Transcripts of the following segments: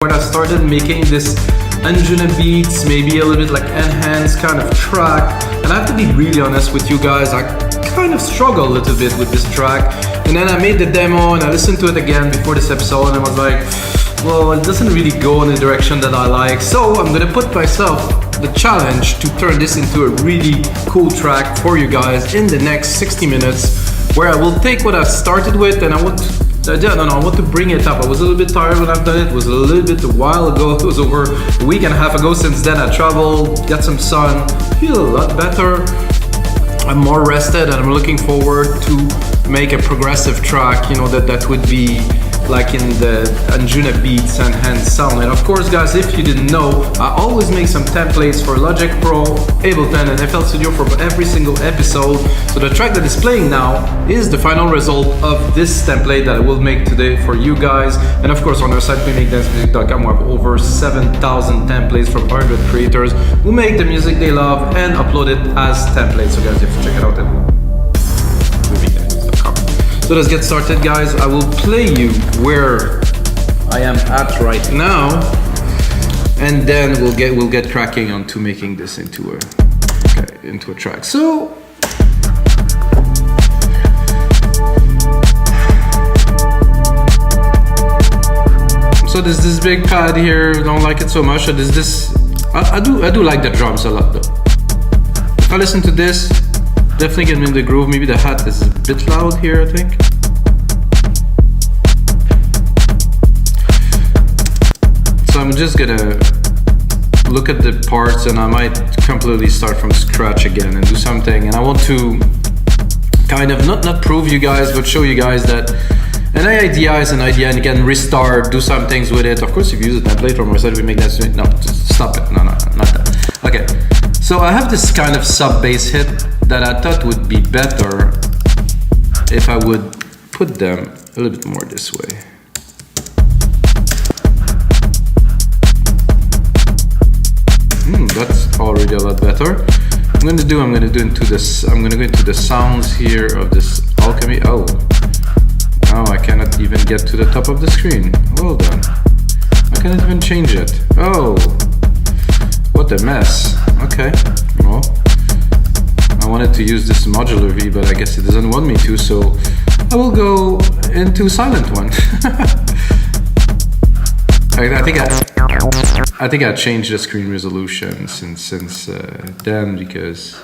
When I started making this Anjunabeats, maybe a little bit like enhanced kind of track, and I have to be really honest with you guys, I kind of struggle a little bit with this track. And then I made the demo and I listened to it again before this episode and I was like, well, it doesn't really go in the direction that I like. So I'm gonna put myself the challenge to turn this into a really cool track for you guys in the next 60 minutes, where I will take what I started with and I want to bring it up. I was a little bit tired when I've done it. It was a little bit a while ago. It was over a week and a half ago. Since then I traveled, got some sun, feel a lot better. I'm more rested and I'm looking forward to make a progressive track, you know, that would be like in the Anjunabeats and Enhanced sound. And of course guys, if you didn't know, I always make some templates for Logic Pro, Ableton and FL Studio for every single episode. So the track that is playing now is the final result of this template that I will make today for you guys. And of course on our site, wemakdancemusic.com, we have over 7,000 templates from 100 creators who make the music they love and upload it as templates. So guys, you have to check it out at So let's get started guys. I will play you where I am at right now, and then we'll get cracking on to making this into a track. So there's this big pad here, don't like it so much. So there's this, I do like the drums a lot though. If I listen to this, definitely get me in the groove. Maybe the hat is a bit loud here, I think. So I'm just gonna look at the parts and I might completely start from scratch again and do something. And I want to kind of not prove you guys, but show you guys that an idea is an idea and you can restart, do some things with it. Of course, if you use a template from our side, we make that. No, just stop it. No, not that. Okay. So I have this kind of sub bass hit that I thought would be better if I would put them a little bit more this way. That's already a lot better. I'm gonna go into the sounds here of this alchemy. Oh, now I cannot even get to the top of the screen. Well done. I cannot even change it. Oh, what a mess. Okay, well, I wanted to use this modular V, but I guess it doesn't want me to, so I will go into silent one. I think I changed the screen resolution since then, because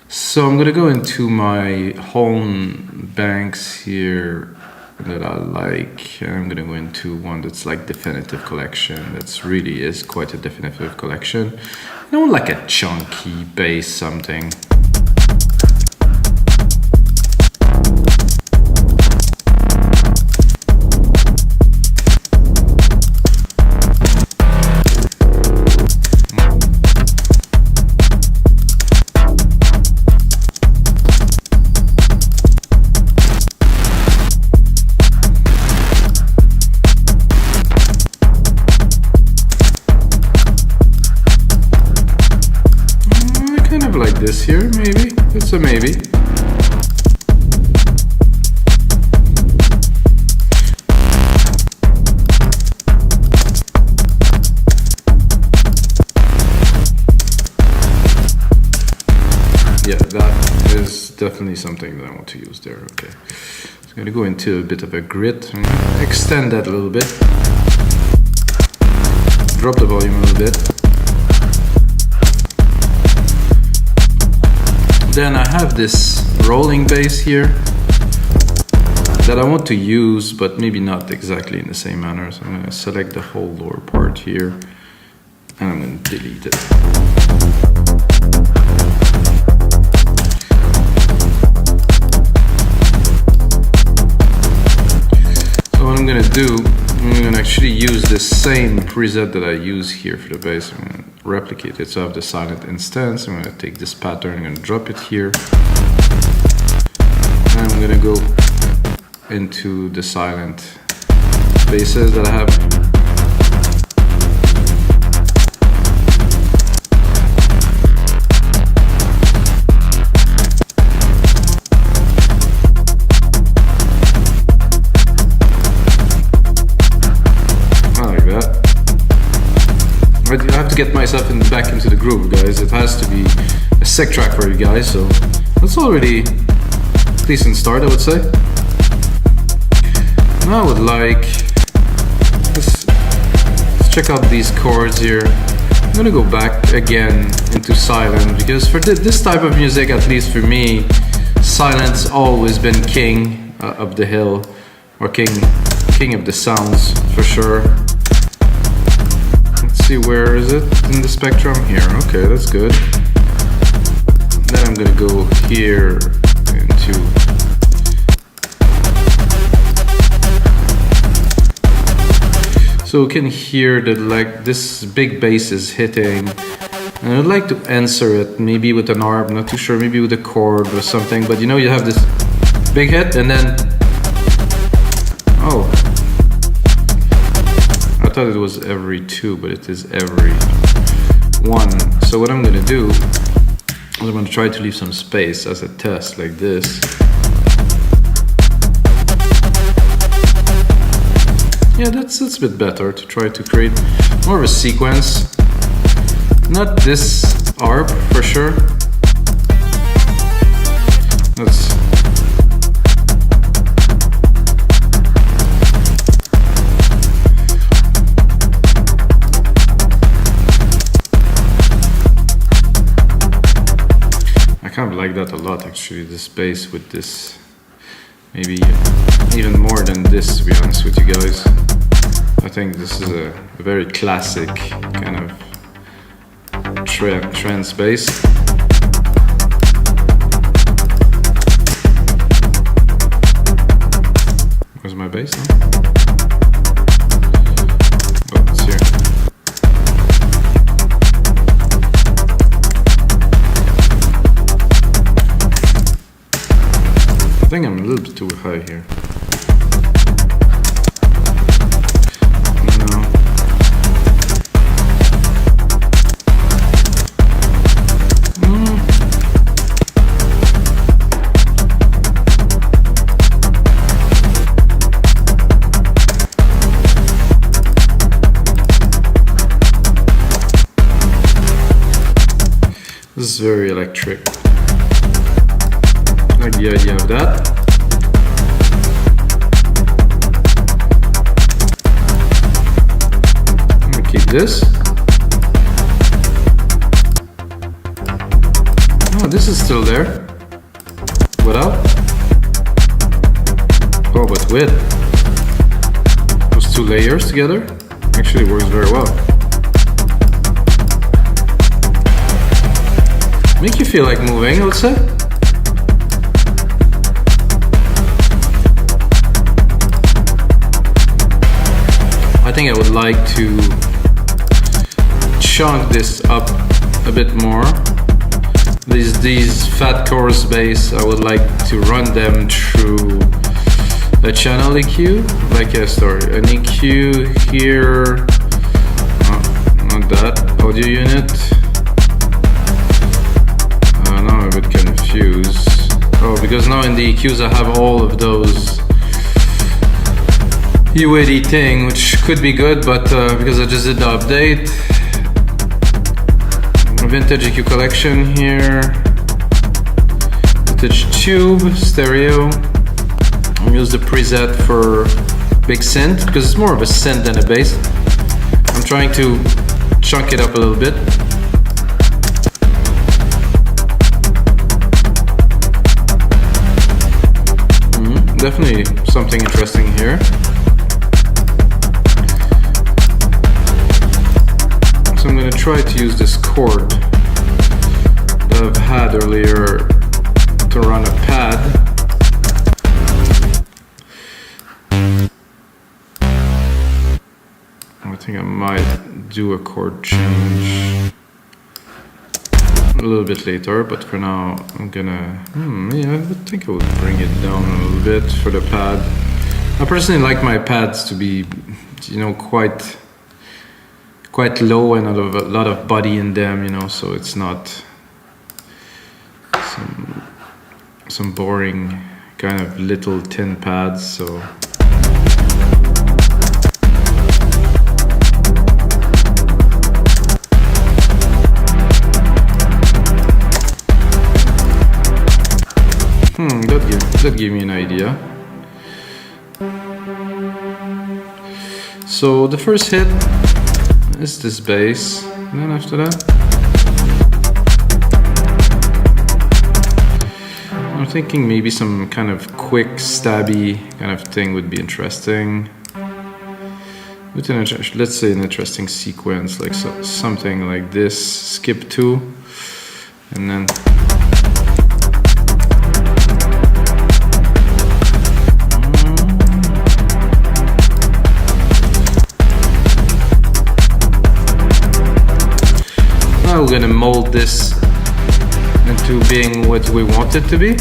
so I'm gonna go into my home banks here that I like, and I'm gonna go into one that's like definitive collection. That's really is quite a definitive collection. I don't like a chunky bass something. This here, maybe? It's a maybe. Yeah, that is definitely something that I want to use there. Okay. So I'm gonna go into a bit of a grit. I'm gonna extend that a little bit. Drop the volume a little bit. Then I have this rolling bass here that I want to use, but maybe not exactly in the same manner. So I'm going to select the whole lower part here and I'm going to delete it. So what I'm going to do, I'm going to actually use the same preset that I use here for the bass. I'm going to replicate it. So I have the silent instance. I'm going to take this pattern, I'm going to drop it here. And I'm going to go into the silent basses that I have. I like that. I have to get myself back into the groove, guys. It has to be a sick track for you guys, so that's already a decent start, I would say. Now I would like, let's check out these chords here. I'm gonna go back again into silent, because for this type of music, at least for me, silent's always been king of the hill, or king of the sounds for sure. Let's see, where is it in the spectrum? Here, okay, that's good. Then I'm gonna go here into, so we can hear that like this big bass is hitting, and I'd like to answer it maybe with an arp, not too sure, maybe with a chord or something, but you know, you have this big hit and then, oh, I thought it was every 2, but it is every 1. So what I'm gonna do is I'm gonna try to leave some space as a test, like this. Yeah, that's a bit better, to try to create more of a sequence. Not this arp for sure. Let's, I kind of like that a lot actually, this bass with this, maybe even more than this, to be honest with you guys. I think this is a very classic kind of trance bass. Where's my bass now? Oh, it's here. I think I'm a little bit too high here. This is very electric. I like the idea of that. I'm gonna keep this. Oh, this is still there. Without? Oh, but with. Those 2 layers together actually works very well. Make you feel like moving, I would say. I think I would like to chunk this up a bit more. These fat chorus bass, I would like to run them through a channel EQ, like an EQ here, not that, audio unit. Now I'm a bit confused. Oh, because now in the EQs I have all of those UAD thing, which could be good, but because I just did the update. Vintage EQ collection here. Vintage tube, stereo. I'll use the preset for big synth, because it's more of a synth than a bass. I'm trying to chunk it up a little bit. Definitely something interesting here. So I'm going to try to use this chord that I've had earlier to run a pad. I think I might do a chord change a little bit later, but for now I'm gonna yeah, I think I would bring it down a little bit for the pad. I personally like my pads to be, you know, quite low and a lot of body in them, you know, so it's not some boring kind of little tin pads. So should give me an idea. So the first hit is this bass, and then after that I'm thinking maybe some kind of quick stabby kind of thing would be interesting. With an, let's say an interesting sequence, like something like this, skip 2, and then now we're gonna mold this into being what we want it to be.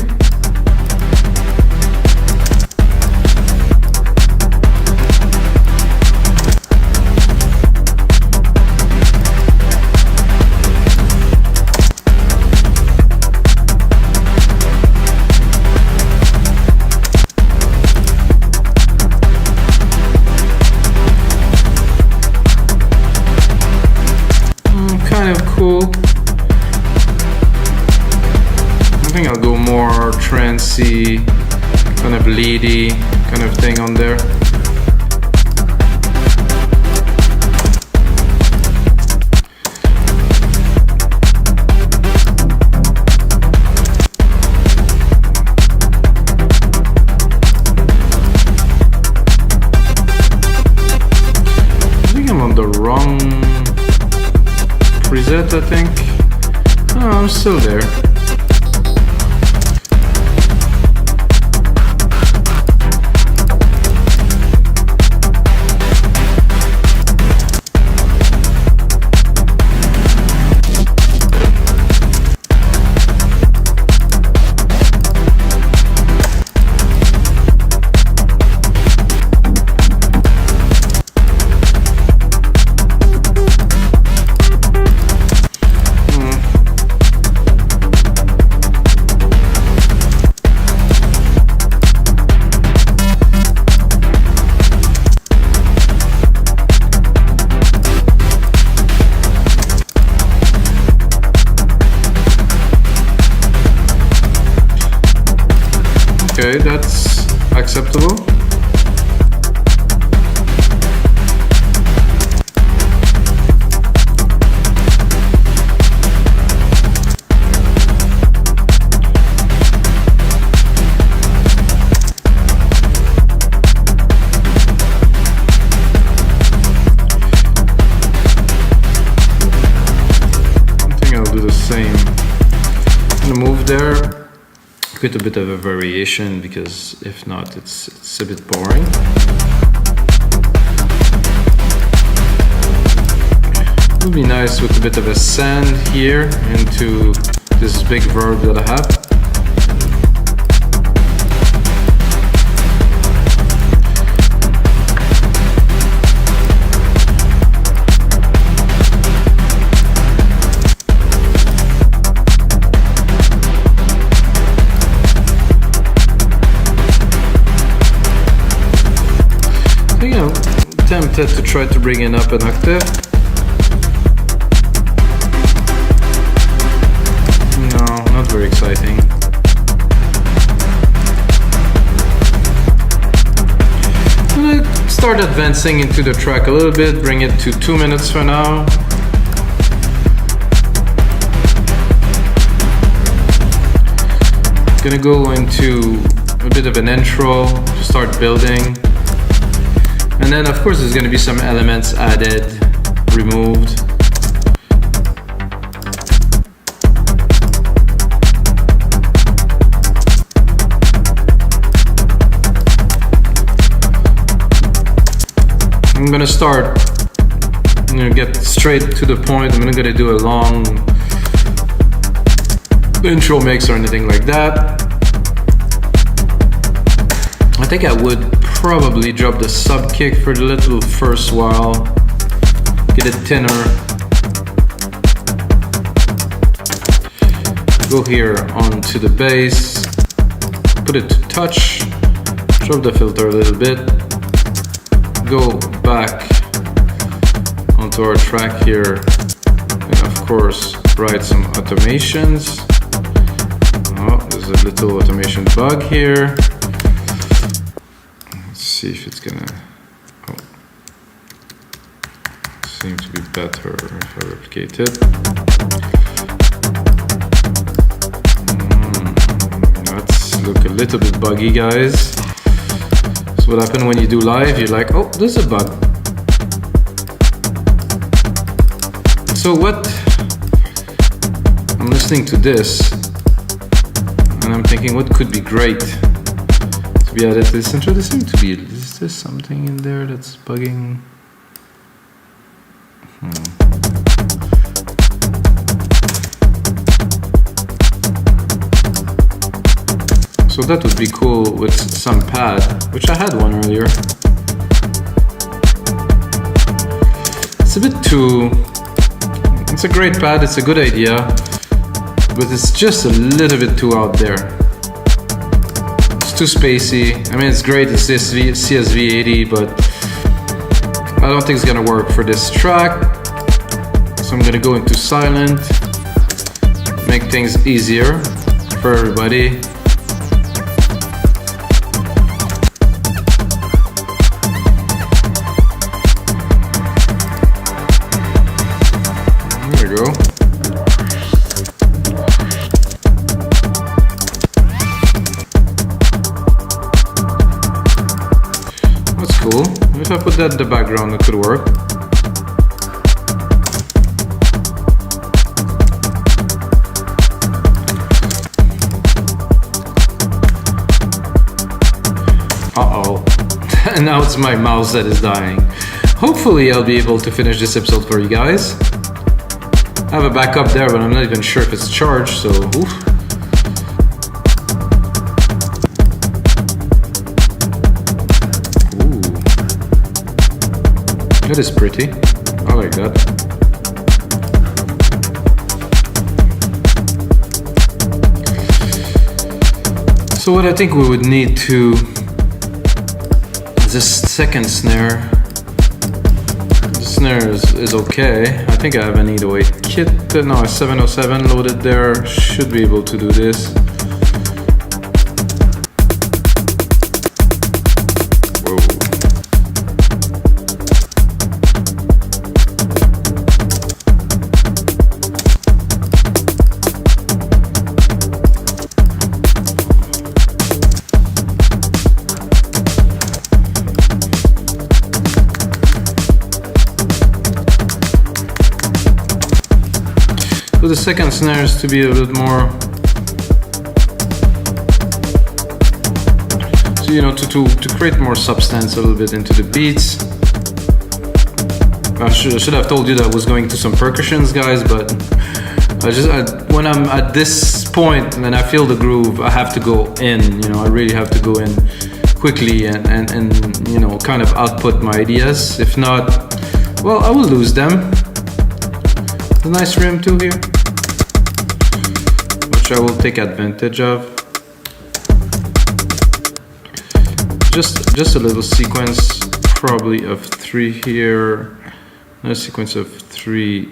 Cool. I think I'll go more trancey, kind of leady kind of thing on there. I think I'm on the wrong preset, I think. Oh, I'm still there. Okay, that's acceptable. I think I'll do the same. I'm gonna move there. With a bit of a variation, because if not, it's a bit boring. It would be nice with a bit of a sand here into this big verb that I have. Tempted to try to bring it up an octave. No, not very exciting. I'm gonna start advancing into the track a little bit, bring it to 2 minutes for now. Gonna go into a bit of an intro to start building. And then of course there's going to be some elements added, removed. I'm going to start, I'm going to get straight to the point. I'm not going to do a long intro mix or anything like that. I think I would probably drop the sub kick for the little first while, get it thinner, go here onto the bass, put it to touch, drop the filter a little bit, go back onto our track here, and of course write some automations. Oh, there's There's a little automation bug here. Let's see if it's gonna, oh, seems to be better if I replicate it. Let's look a little bit buggy, guys. So what happens when you do live, you're like, oh, there's a bug. So what, I'm listening to this and I'm thinking what could be great to be added to this intro. There seems to be, is there something in there that's bugging? So that would be cool with some pad, which I had one earlier. It's a bit too, it's a great pad, it's a good idea, but it's just a little bit too out there. It's too spacey. I mean, it's great, it's CSV 80, but I don't think it's gonna work for this track. So I'm gonna go into silent, make things easier for everybody. There we go. That's cool. If I put that in the background, it could work. Uh-oh. And now it's my mouse that is dying. Hopefully I'll be able to finish this episode for you guys. I have a backup there, but I'm not even sure if it's charged, so oof. Ooh. That is pretty. I like that. So what I think we would need to, this second snare. The snare is okay. I think I have an 808 kit. No, a 707 loaded there. Should be able to do this. Whoa. So the second snare is to be a little more, so you know, to create more substance a little bit into the beats. I should have told you that I was going to some percussions, guys, but when I'm at this point and I feel the groove, I have to go in. You know, I really have to go in quickly and you know, kind of output my ideas. If not, well, I will lose them. A nice rim too here, which I will take advantage of. Just a little sequence, probably of 3 here, a sequence of 3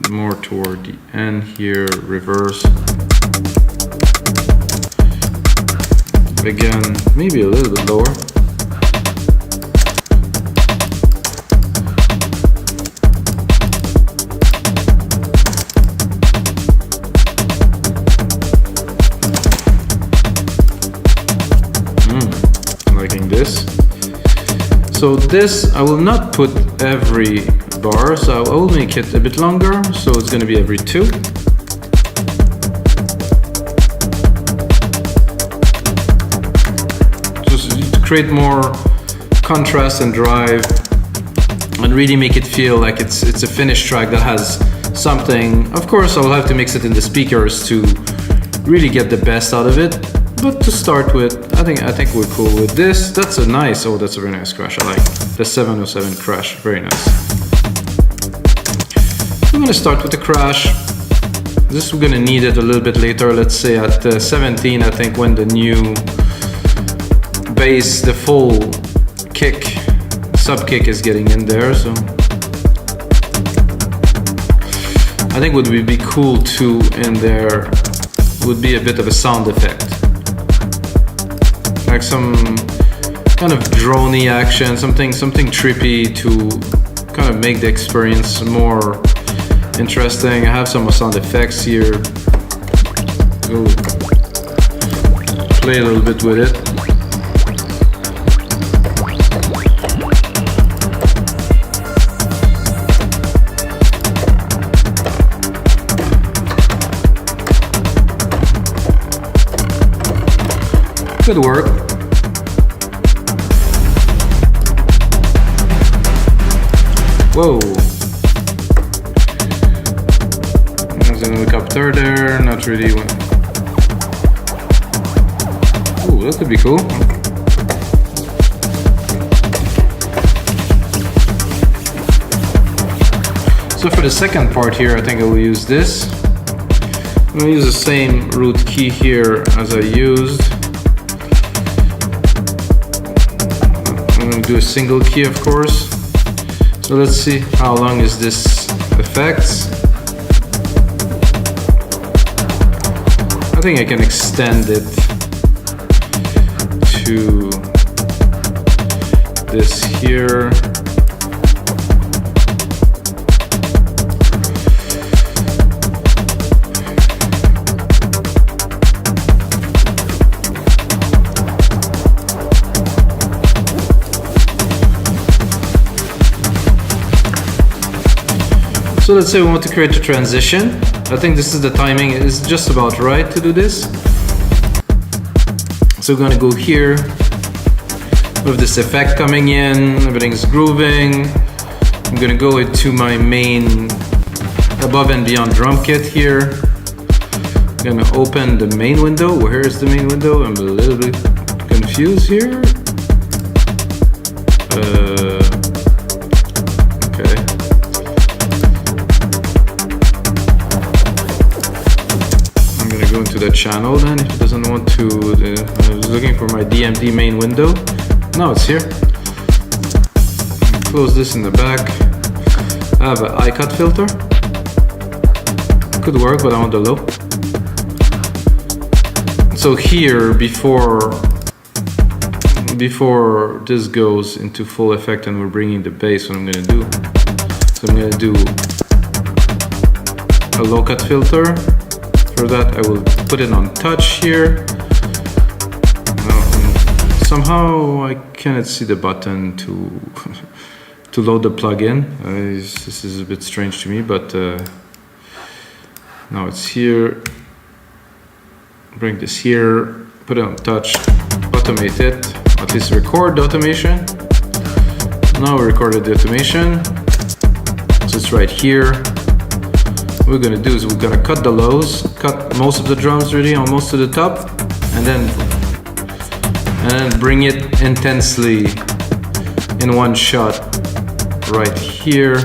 more toward the end here, reverse. Again, maybe a little bit lower. So this, I will not put every bar, so I will make it a bit longer, so it's going to be every 2. Just to create more contrast and drive, and really make it feel like it's a finished track that has something. Of course, I will have to mix it in the speakers to really get the best out of it. But to start with, I think we're cool with this. That's a nice, oh, that's a very nice crash. I like the 707 crash, very nice. I'm gonna start with the crash. This we're gonna need it a little bit later. Let's say at 17, I think, when the new bass, the full kick, sub kick is getting in there. So I think what would be cool too in there would be a bit of a sound effect. like some kind of drony action, something trippy to kind of make the experience more interesting. I have some sound effects here. Go play a little bit with it. Good work. Whoa. There's an helicopter there, not really. Ooh, that could be cool. So for the second part here, I think I will use this. I'm gonna use the same root key here as I used. I'm gonna do a single key, of course. So let's see how long is this effect. I think I can extend it to this here. So let's say we want to create a transition. I think this is the timing is just about right to do this. So we're gonna go here with this effect coming in, everything's grooving. I'm gonna go into my main above and beyond drum kit here. I'm gonna open the main window. Where is the main window? I'm a little bit confused here. To the channel then, if it doesn't want to. I was looking for my DMD main window. No, it's here. Close this in the back. I have an I-cut filter. Could work, but I want the low. So here, before this goes into full effect and we're bringing the bass, what I'm gonna do, so I'm gonna do a low cut filter. For that, I will put it on touch here. Somehow I cannot see the button to load the plugin. This is a bit strange to me, but now it's here. Bring this here, put it on touch, automate it, at least record the automation. Now we recorded the automation, so it's right here. What we're gonna do is we're gonna cut the lows, cut most of the drums really almost to the top, and then bring it intensely in one shot right here.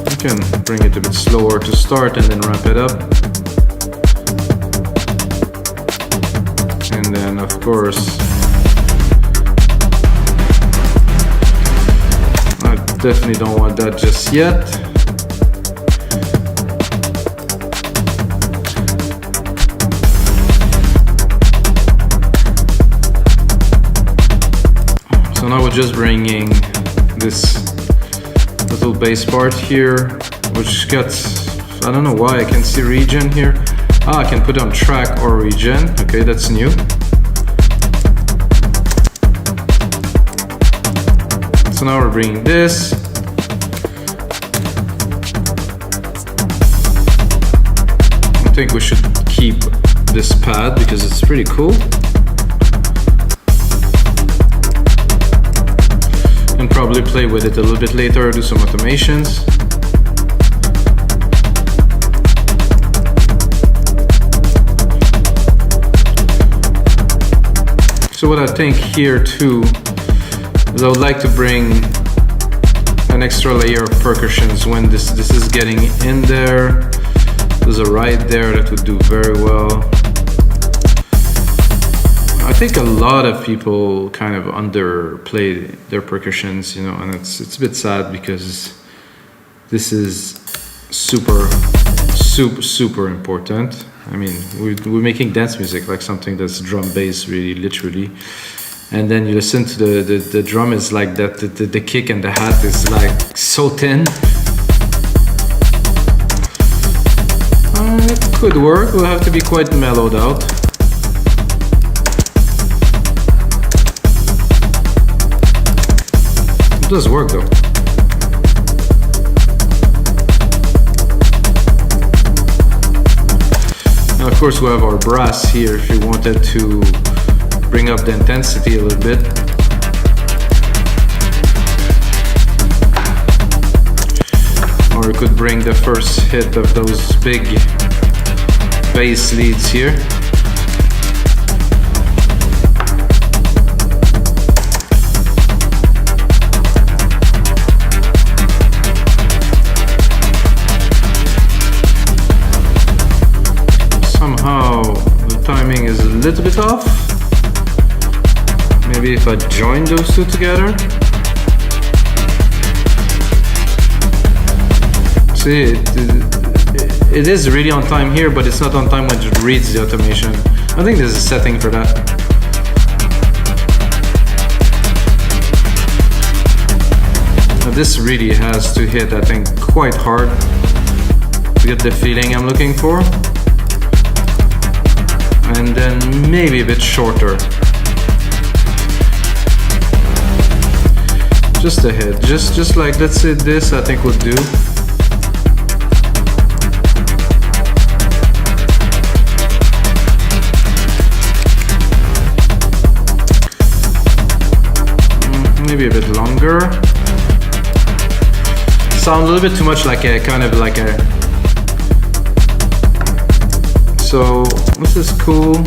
You can bring it a bit slower to start and then ramp it up. And then of course definitely don't want that just yet. So now we're just bringing this little bass part here, which gets, I don't know why I can see region here. I can put on track or region. Okay, that's new. So now we're bringing this. I think we should keep this pad because it's pretty cool. And probably play with it a little bit later, do some automations. So what I think here too is I would like to bring an extra layer of percussions when this is getting in there. There's a ride there that would do very well. I think a lot of people kind of underplay their percussions, you know, and it's a bit sad because this is super important. I mean, we're making dance music, like something that's drum bass, really, literally. And then you listen to the drum is like that, the kick and the hat is like so thin. It could work, we'll have to be quite mellowed out. It does work though. And of course we have our brass here if you wanted to bring up the intensity a little bit. Or you could bring the first hit of those big bass leads here. Somehow the timing is a little bit off. Maybe if I join those two together. See, it is really on time here, but it's not on time when it reads the automation. I think there's a setting for that. Now this really has to hit, I think, quite hard to get the feeling I'm looking for. And then maybe a bit shorter. Just a hit, just like, let's say this I think would do. Maybe a bit longer. Sound a little bit too much like a kind of like a. So this is cool.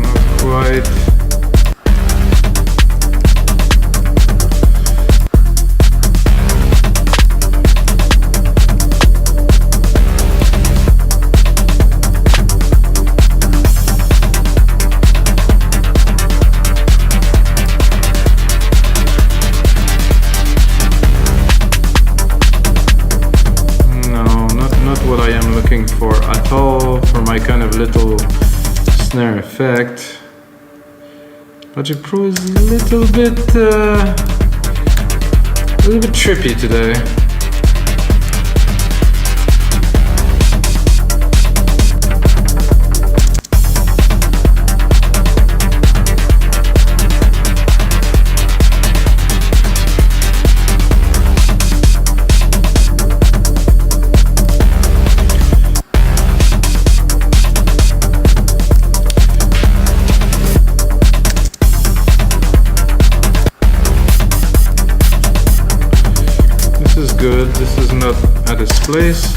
Not quite. For at all, for my kind of little snare effect. Logic Pro is a little bit trippy today. Good, this is not at its place.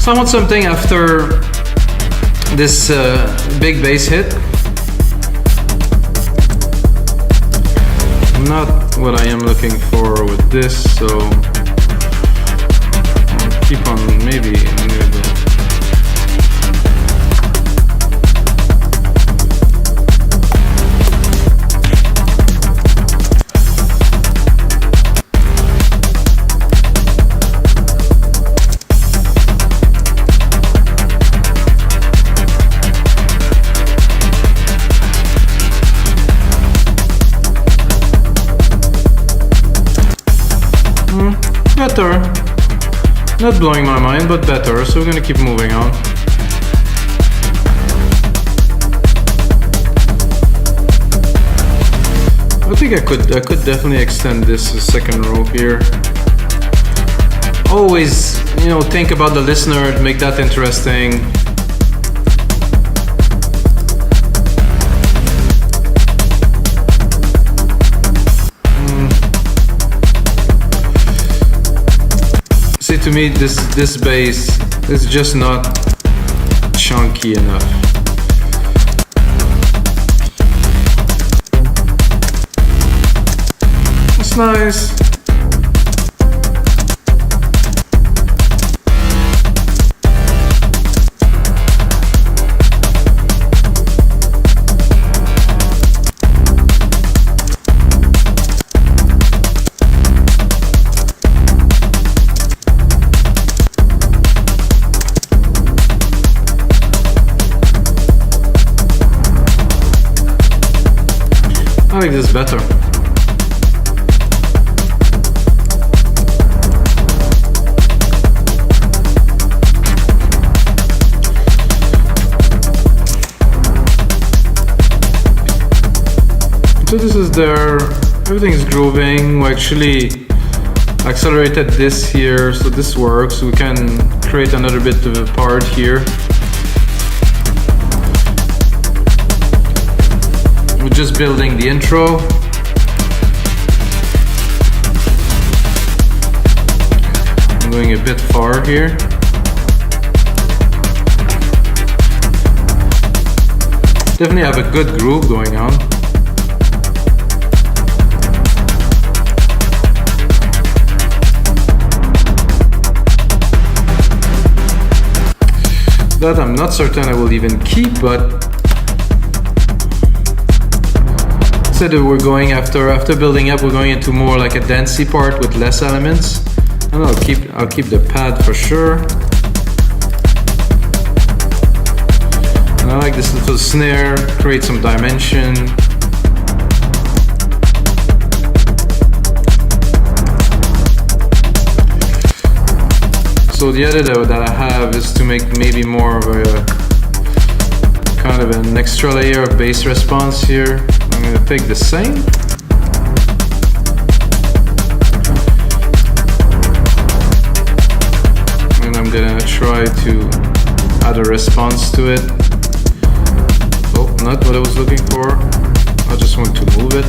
So I want something after this big bass hit. Not what I am looking for with this, so I'll keep on maybe better. Not blowing my mind, but better. So we're gonna keep moving on. I think I could definitely extend this second row here. Always, you know, think about the listener, make that interesting. See, to me, this bass is just not chunky enough. It's nice. this better. So this is there, everything's grooving. We actually accelerated this here, so this works. We can create another bit of a part here. We're just building the intro. I'm going a bit far here. Definitely have a good groove going on. That I'm not certain I will even keep, but instead of we're going after building up, we're going into more like a dancey part with less elements. And I'll keep the pad for sure. And I like this little snare, create some dimension. So the edit that I have is to make maybe more of a kind of an extra layer of bass response here. I'm going to take the same. And I'm going to try to add a response to it. Oh, not what I was looking for. I just want to move it.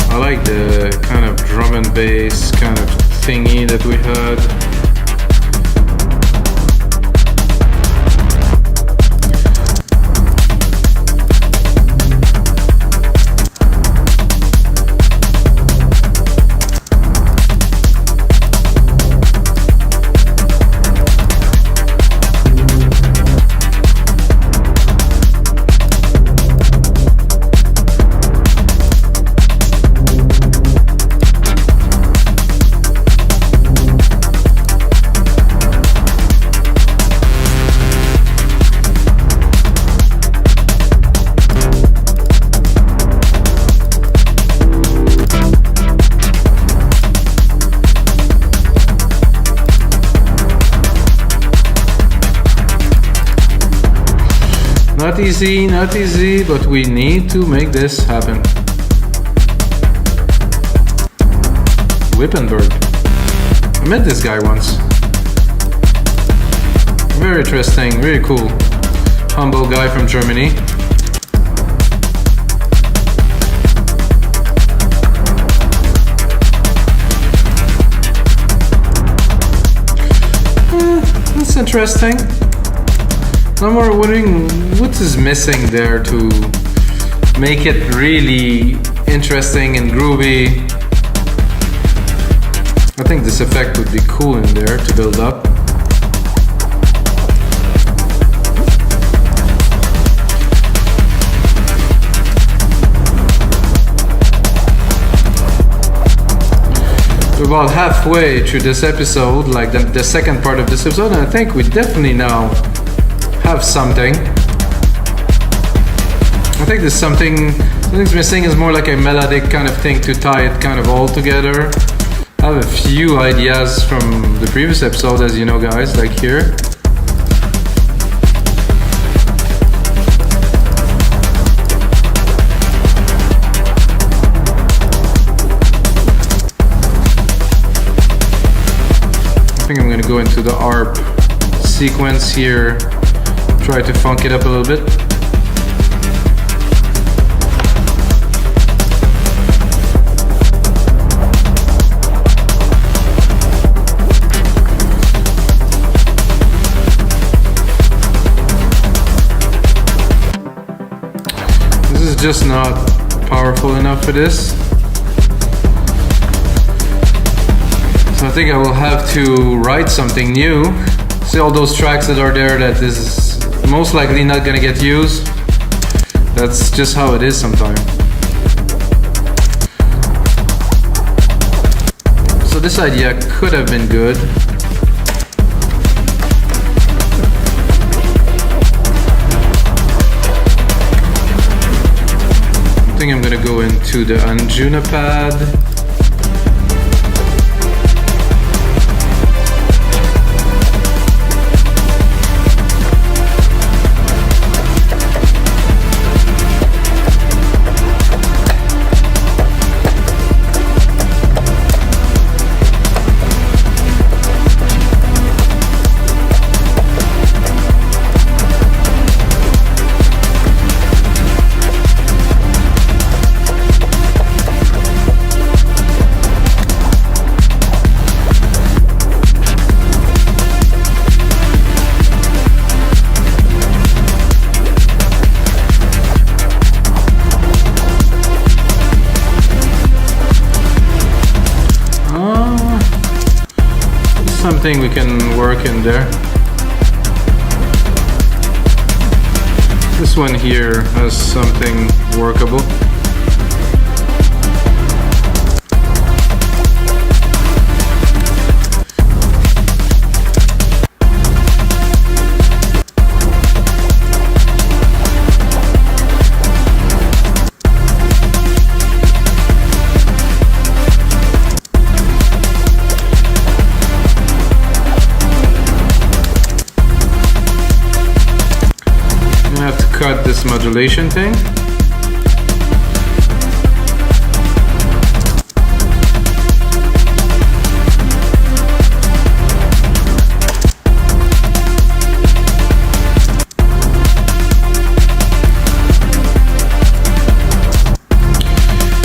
I like the kind of drum and bass kind of thingy that we had. Not easy, but we need to make this happen. Wippenberg. I met this guy once. Very interesting, very cool. Humble guy from Germany. That's interesting. I'm wondering what is missing there to make it really interesting and groovy. I think this effect would be cool in there to build up. We're about halfway through this episode, like the second part of this episode, and I think we definitely now have something. I think there's something's missing is more like a melodic kind of thing to tie it kind of all together. I have a few ideas from the previous episode, as you know guys, like here. I think I'm going to go into the ARP sequence here. Try to funk it up a little bit. This is just not powerful enough for this. So I think I will have to write something new. See all those tracks that are there that is most likely not gonna get used. That's just how it is sometimes. So this idea could have been good. gonna go into the Anjunapad. Something we can work in there. This one here has something workable. Cut this modulation thing.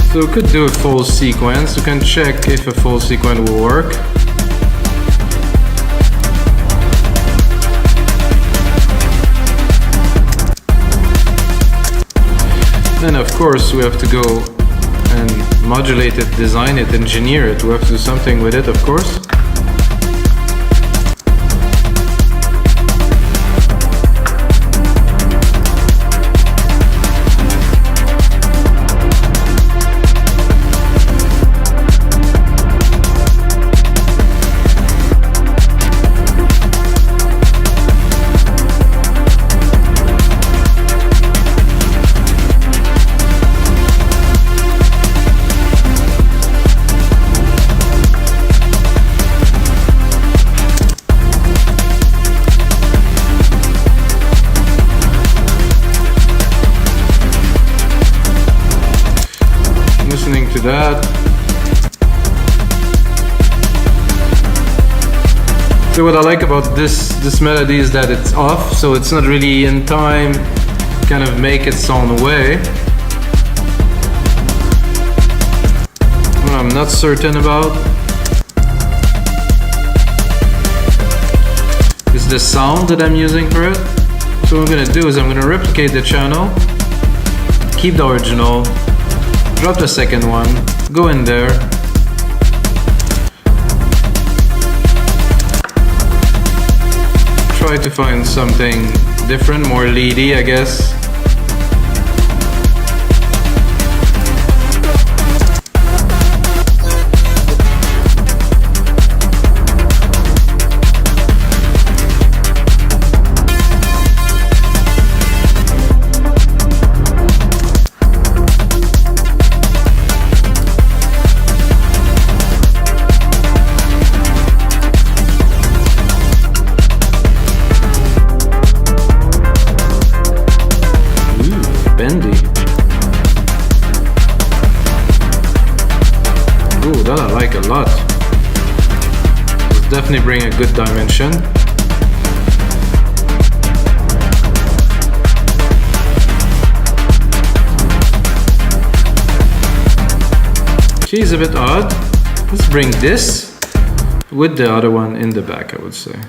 So we could do a full sequence. We can check if a full sequence will work. Then of course we have to go and modulate it, design it, engineer it. We have to do something with it, of course. That. So what I like about this melody is that it's off, so it's not really in time, kind of make its own way. What I'm not certain about is the sound that I'm using for it. So what I'm gonna do is I'm gonna replicate the channel, keep the original, drop the second one, go in there, try to find something different, more leady, I guess. Bendy. Ooh, that I like a lot. It'll definitely bring a good dimension. She's a bit odd. Let's bring this with the other one in the back, I would say.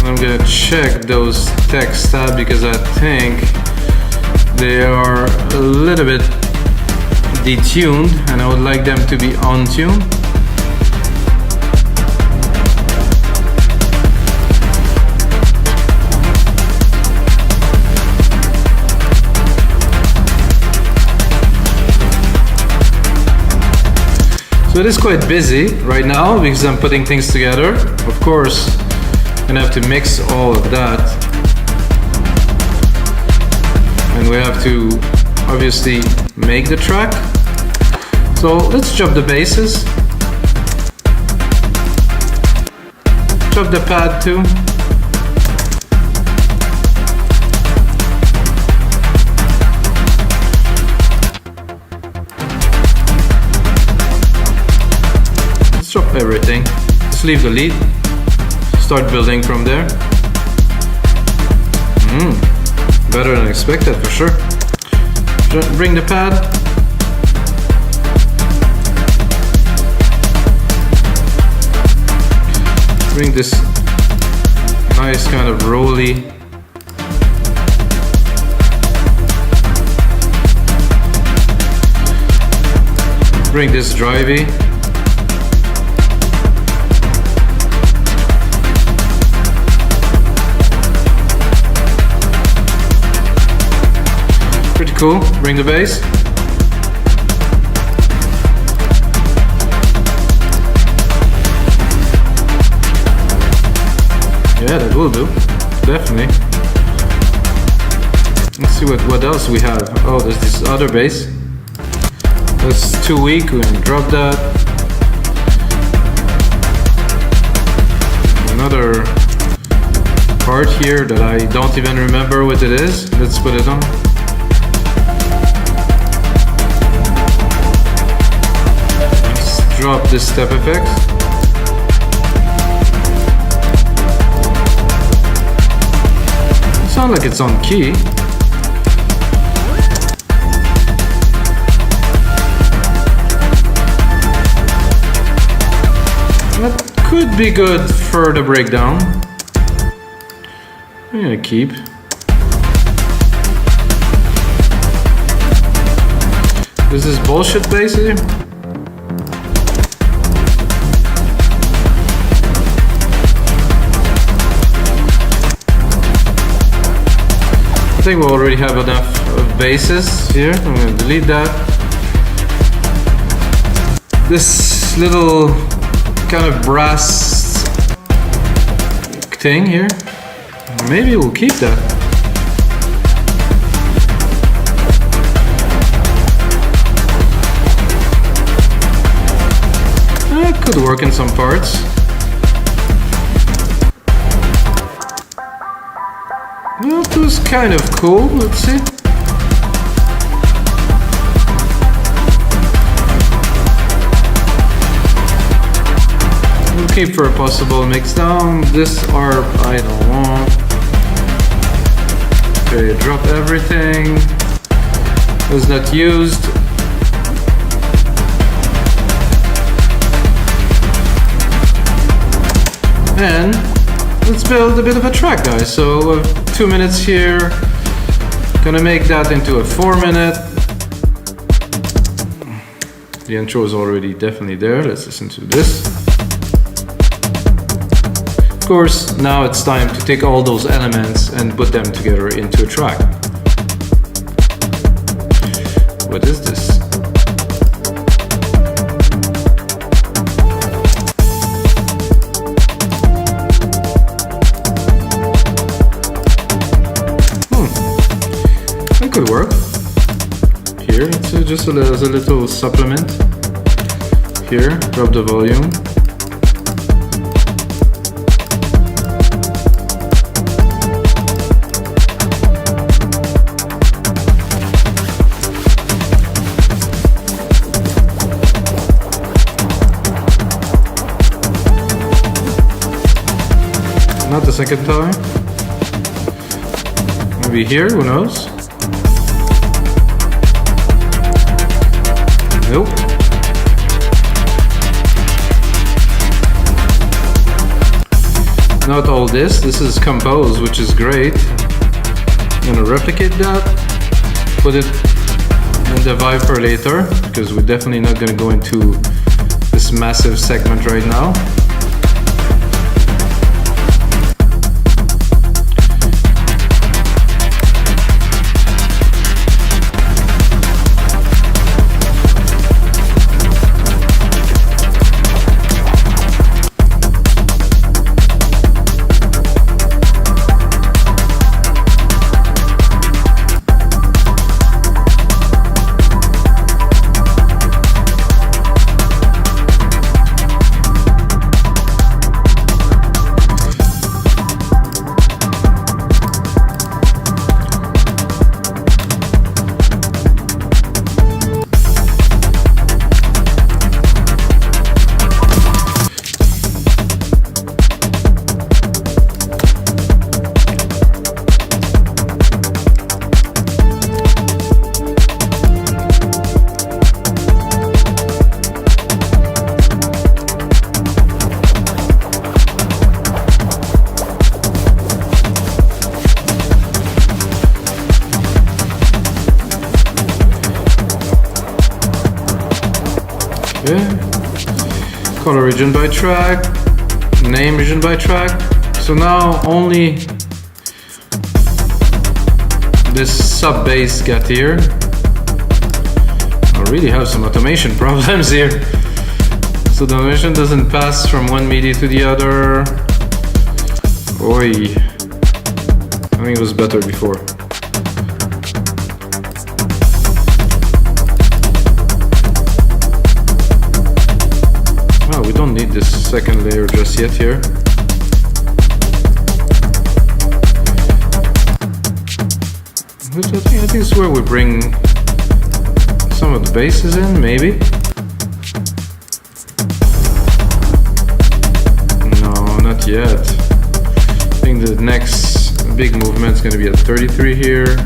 I'm gonna check those text tabs because I think they are a little bit detuned and I would like them to be on tune. So it is quite busy right now because I'm putting things together. Of course, gonna have to mix all of that, and we have to obviously make the track. So let's chop the basses, chop the pad too. Let's chop everything. Just leave the lead. Start building from there. Better than expected for sure. Bring the pad. Bring this nice kind of rolly. Bring this drivey. Pretty cool. Bring the bass. Yeah, that will do. Definitely. Let's see what else we have. Oh, there's this other bass. That's too weak. We're gonna drop that. Another part here that I don't even remember what it is. Let's put it on. Drop this step effect. Sounds like it's on key. That could be good for the breakdown. I'm gonna keep. This is bullshit basically. I think we already have enough of basses here. I'm going to delete that. This little kind of brass thing here, maybe we'll keep that. It could work in some parts. Well, it was kind of cool. Let's see. We'll keep for a possible mix down. This ARP I don't want. Okay, drop everything. Was not used. And let's build a bit of a track, guys. So 2 minutes here, gonna make that into a 4-minute. The intro is already definitely there. Let's listen to this. Of course, now it's time to take all those elements and put them together into a track. What is this? Could work. Here, it's just as a little supplement. Here, drop the volume. Not the second time. Maybe here, who knows? Nope. Not all this. This is composed, which is great. I'm gonna replicate that, put it in the vibe for later, because we're definitely not gonna go into this massive segment right now. Okay. Color region by track, name region by track. So now only this sub bass got here. I really have some automation problems here. So the automation doesn't pass from one MIDI to the other. Oi. I think it was better before. Well, we don't need this second layer just yet here. I think this is where we bring some of the basses in, maybe. No, not yet. I think the next big movement is going to be at 33 here.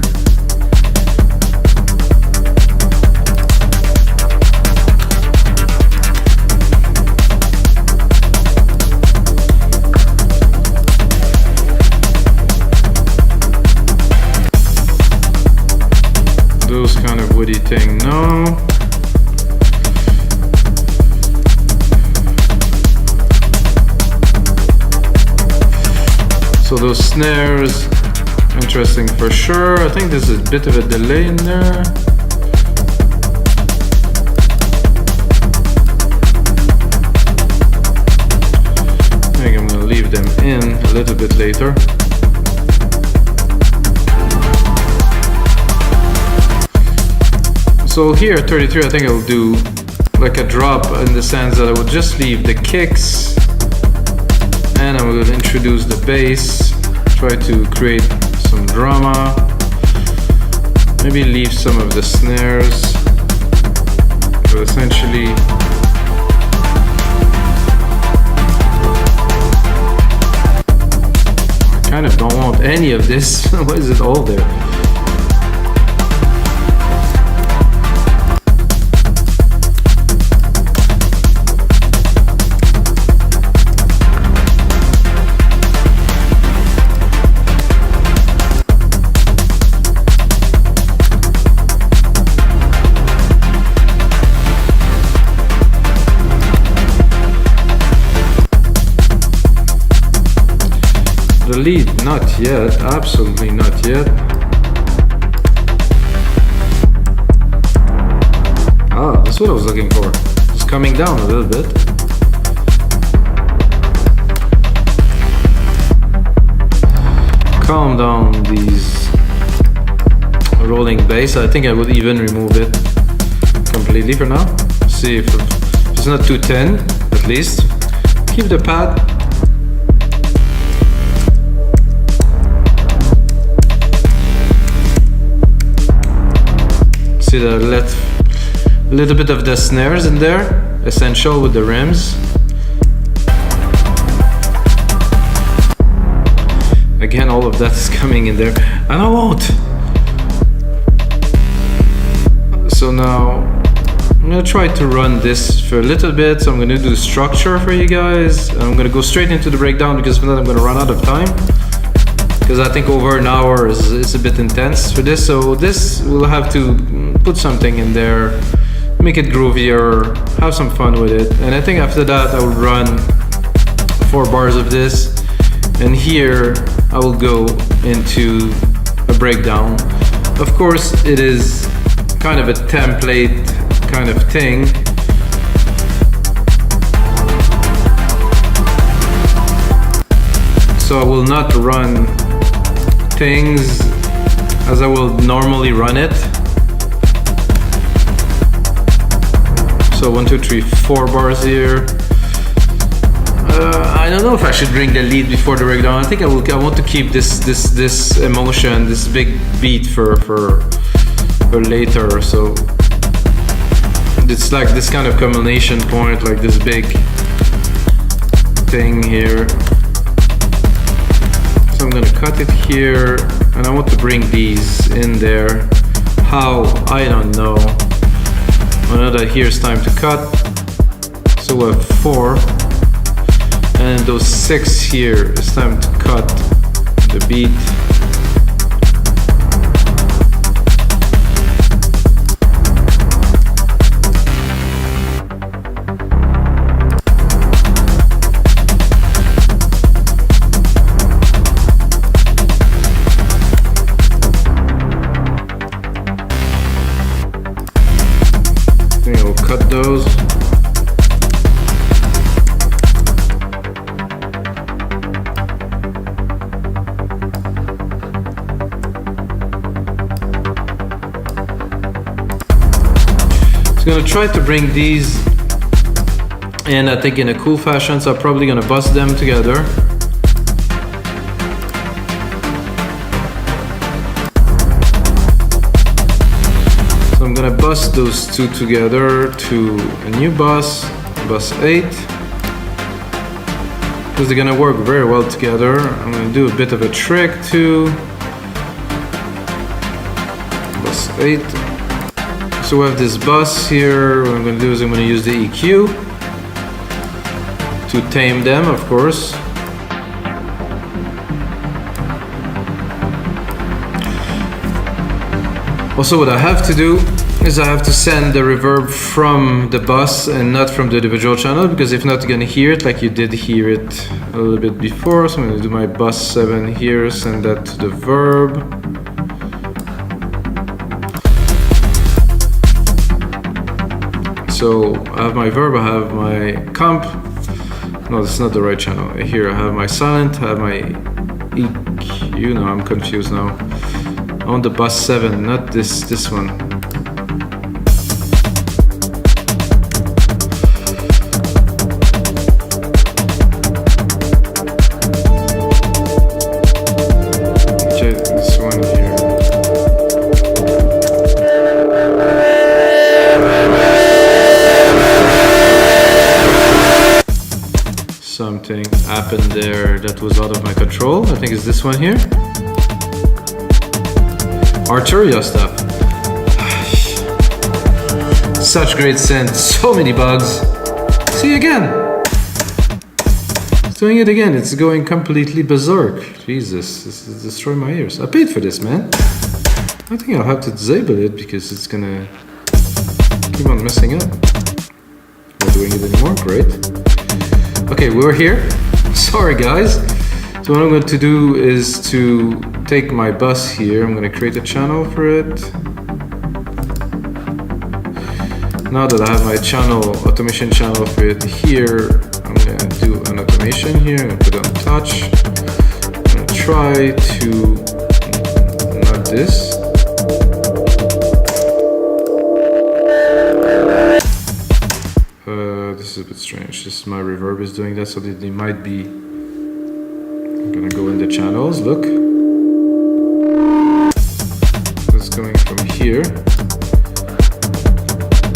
Those kind of woody thing, no. So those snares, interesting for sure. I think there's a bit of a delay in there. I think I'm gonna leave them in a little bit later. So here at 33, I think I'll do like a drop in the sense that I will just leave the kicks and I will introduce the bass, try to create some drama, maybe leave some of the snares, but essentially I kind of don't want any of this. Why is it all there? The lead, not yet, absolutely not yet. Ah, that's what I was looking for. It's coming down a little bit. Calm down these rolling bass. I think I would even remove it completely for now. See if it's not too thin, at least. Keep the pad. See that I let a little bit of the snares in there, essential with the rims. Again, all of that is coming in there, and I won't. So now I'm gonna try to run this for a little bit. So I'm gonna do the structure for you guys. I'm gonna go straight into the breakdown because if not, I'm gonna run out of time. Because I think over an hour is a bit intense for this. So this we'll have to put something in there, make it groovier, have some fun with it. And I think after that I will run 4 bars of this, and here I will go into a breakdown. Of course it is kind of a template kind of thing. So I will not run things as I will normally run it. So 1, 2, 3, 4 bars here. I don't know if I should bring the lead before the breakdown. I think I want to keep this emotion, this big beat for later. So it's like this kind of culmination point, like this big thing here. So I'm gonna cut it here, and I want to bring these in there. How? I don't know. I know that here's time to cut. So we have 4. And those 6 here, it's time to cut the beat. gonna try to bring these in, I think, in a cool fashion, so I'm probably gonna bus them together. So I'm gonna bus those two together to a new bus 8, because they're gonna work very well together. I'm gonna do a bit of a trick too. Bus 8. So we have this bus here. What I'm gonna do is I'm gonna use the EQ to tame them, of course. Also, what I have to do is I have to send the reverb from the bus and not from the individual channel, because if not, you're gonna hear it like you did hear it a little bit before. So I'm gonna do my bus 7 here, send that to the verb. So I have my verb, I have my comp. No, that's not the right channel. Here I have my silent, I have my EQ. No, I'm confused now. On the bus 7, not this one. Okay, this one here. Something happened there that was out of my control. I think it's this one here. Arturia stuff. Such great synth, so many bugs. See again. It's doing it again. It's going completely berserk. Jesus, this is destroying my ears. I paid for this, man. I think I'll have to disable it because it's gonna keep on messing up. Not doing it anymore. Great. Okay, we're here. Sorry, guys. So what I'm going to do is to take my bus here. I'm going to create a channel for it. Now that I have my channel, automation channel for it here, I'm going to do an automation here. I'm going to put it on touch. I'm going to try to, not this. This is a bit strange. This is my reverb is doing that, so they might be. I'm gonna go in the channels. Look, it's going from here,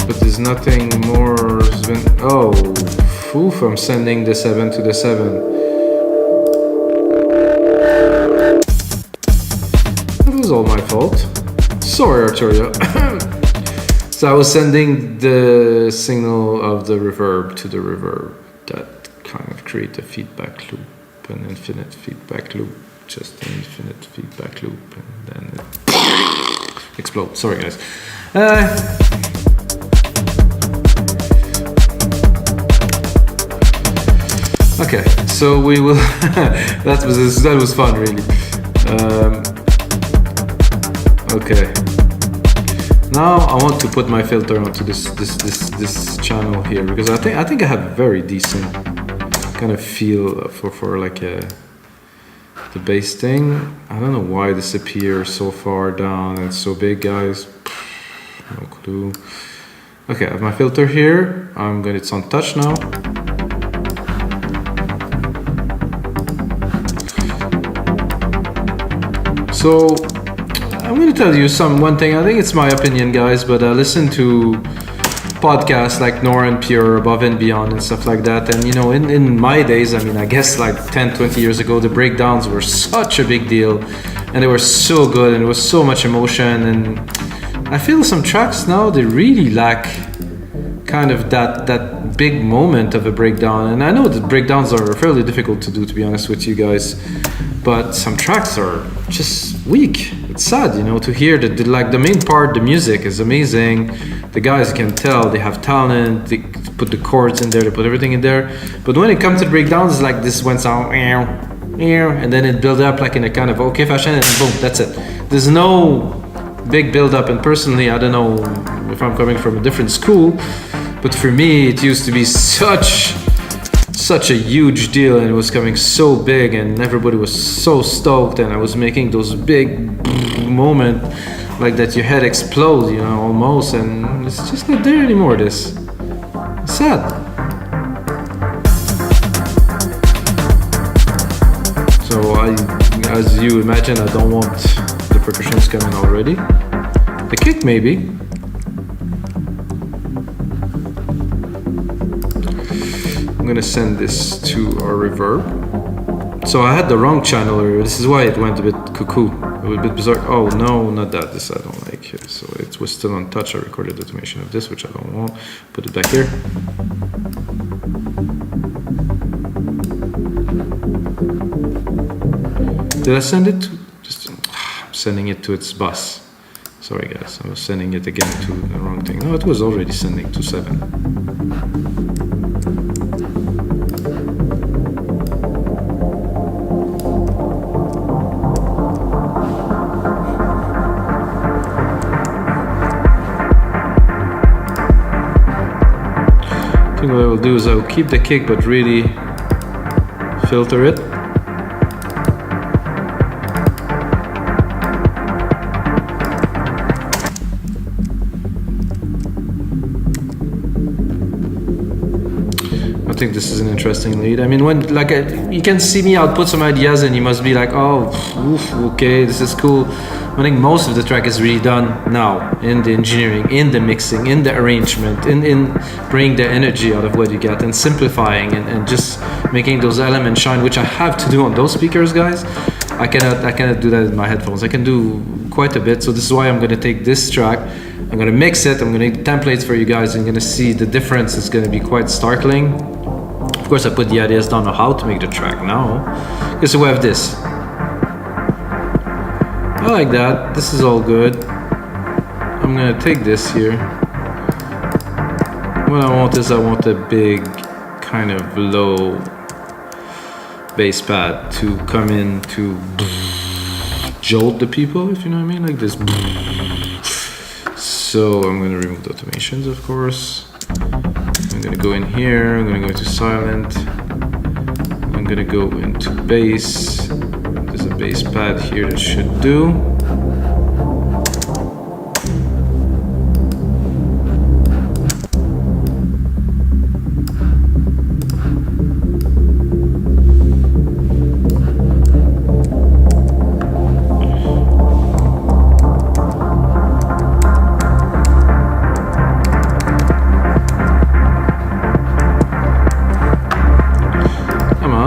but there's nothing more. Oh, oof! I'm sending the 7 to the 7. That was all my fault. Sorry, Arturia. So I was sending the signal of the reverb to the reverb. That kind of create a feedback loop, an infinite feedback loop, just an infinite feedback loop, and then it explodes. Sorry, guys. Okay, so we will. that was fun, really. Okay. Now I want to put my filter onto this channel here, because I think I have a very decent kind of feel for like the bass thing. I don't know why this appears so far down and so big, guys. No clue. Okay, I have my filter here. It's on touch now. So I'm going to tell you one thing. I think it's my opinion, guys, but I listen to podcasts like Nora and Pure, Above and Beyond and stuff like that. And, you know, in my days, I mean, I guess like 10, 20 years ago, the breakdowns were such a big deal. And they were so good, and there was so much emotion. And I feel some tracks now, they really lack kind of that big moment of a breakdown. And I know that breakdowns are fairly difficult to do, to be honest with you guys. But some tracks are just weak. It's sad, you know, to hear that like the main part, the music is amazing. The guys, you can tell they have talent. They put the chords in there, they put everything in there. But when it comes to breakdowns, it's like this went sound, and then it build up like in a kind of okay fashion, and boom, that's it. There's no big build up. And personally, I don't know if I'm coming from a different school, but for me, it used to be such a huge deal, and it was coming so big, and everybody was so stoked, and I was making those big moment like that your head explodes, you know, almost, and it's just not there anymore. This it's sad. So as you imagine, I don't want the percussions coming already. The kick maybe. I'm gonna send this to our reverb. So I had the wrong channel earlier. This is why it went a bit cuckoo, a bit bizarre. Oh no, not that. This I don't like. So it was still on touch. I recorded the automation of this, which I don't want. Put it back here. Did I send it to? Just I'm sending it to its bus. Sorry guys, I was sending it again to the wrong thing. No, it was already sending to 7. I think what I will do is I will keep the kick but really filter it. I think this is an interesting lead. I mean, when like you can see me output some ideas and you must be like, oh, oof, okay, this is cool. I think most of the track is really done now in the engineering, in the mixing, in the arrangement, in bringing the energy out of what you get and simplifying and just making those elements shine, which I have to do on those speakers, guys. I cannot do that in my headphones. I can do quite a bit, so this is why I'm going to take this track. I'm going to mix it. I'm going to templates for you guys. And you're going to see the difference is going to be quite startling. Of course, I put the ideas down on how to make the track now. Okay, so we have this. I like that. This is all good. I'm gonna take this here. What I want is I want a big kind of low bass pad to come in to jolt the people, if you know what I mean, like this. So I'm gonna remove the automations, of course. I'm gonna go in here, I'm gonna go into silent. I'm gonna go into bass. There's a bass pad here that should do.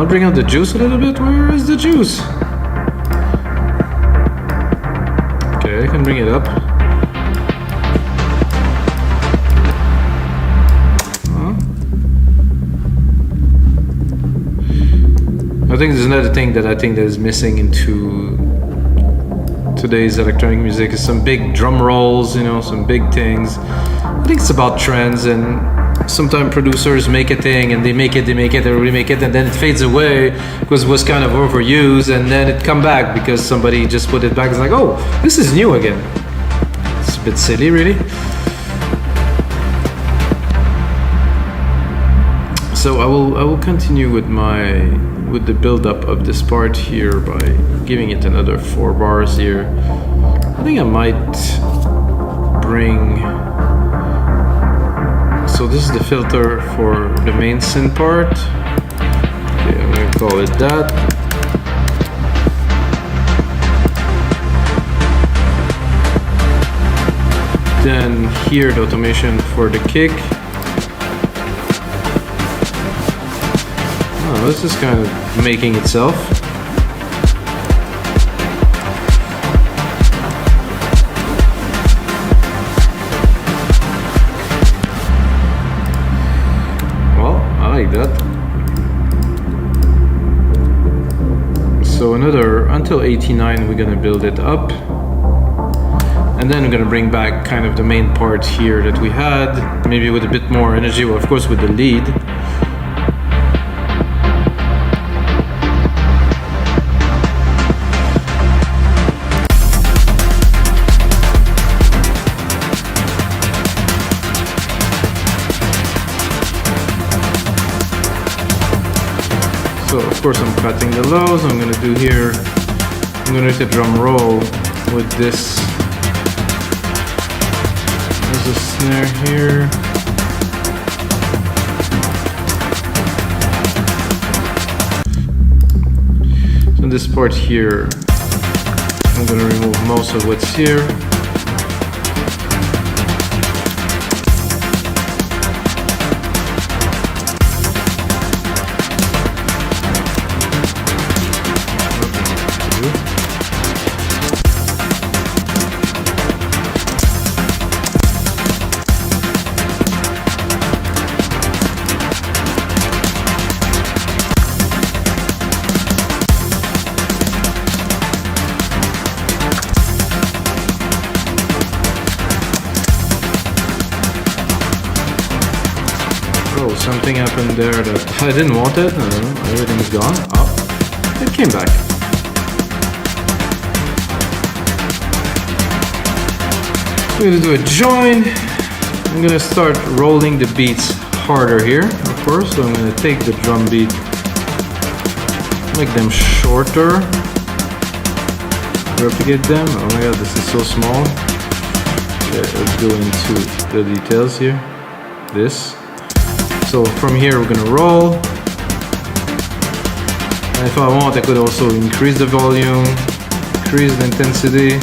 Bring out the juice a little bit. Where is the juice? Okay, I can bring it up. I think there's another thing that I think that is missing into today's electronic music is some big drum rolls, you know, some big things. I think it's about trends, and sometimes producers make a thing and they make it, they remake it, and then it fades away because it was kind of overused, and then it come back because somebody just put it back. It's like, oh, this is new again. It's a bit silly, really. So I will continue with the build-up of this part here by giving it another 4 bars here. I think I might bring. So this is the filter for the main synth part. Okay, I'm gonna call it that. Then here the automation for the kick. Oh, this is kind of making itself. That. So another until 89 we're gonna build it up, and then we're gonna bring back kind of the main part here that we had, maybe with a bit more energy, well, of course with the lead. So of course I'm cutting the lows. I'm gonna do here, I'm gonna hit a drum roll with this There's a snare here. So this part here, I'm gonna remove most of what's here. Oh, something happened there that I didn't want it. Everything's gone. Oh, it came back. I'm gonna do a join. I'm gonna start rolling the beats harder here, of course. So I'm gonna take the drum beat, make them shorter, replicate them. Oh my god, this is so small. Yeah, let's go into the details here. This. So from here we're gonna roll, and if I want I could also increase the volume, increase the intensity.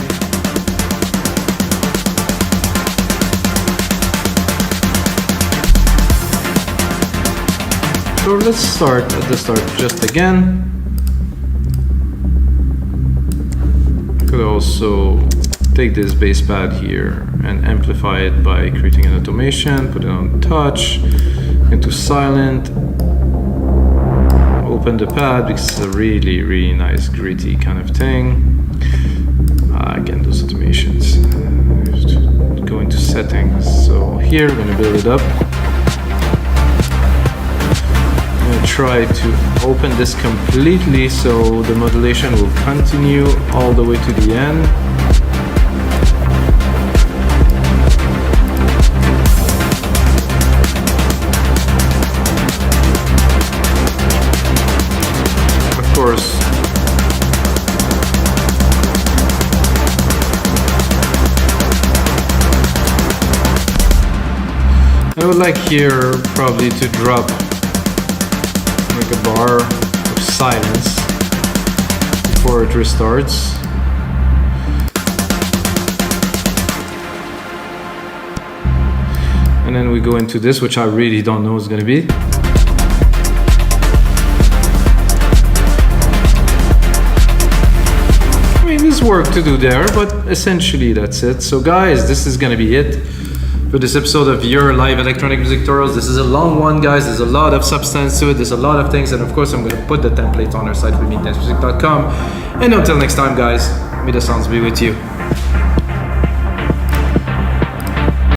So let's start at the start just again. I could also take this bass pad here and amplify it by creating an automation, put it on touch, into silent, open the pad because it's a really nice gritty kind of thing. Again, those automations. Go into settings. So here we're going to build it up. I'm going to try to open this completely so the modulation will continue all the way to the end. I would like here probably to drop like a bar of silence before it restarts. And then we go into this, which I really don't know what's gonna be. I mean, there's work to do there, but essentially that's it. So guys, this is gonna be it for this episode of your live electronic music tutorials. This is a long one, guys. There's a lot of substance to it. There's a lot of things, and of course I'm going to put the templates on our site, remixdancemusic.com. And until next time, guys, may the sounds be with you.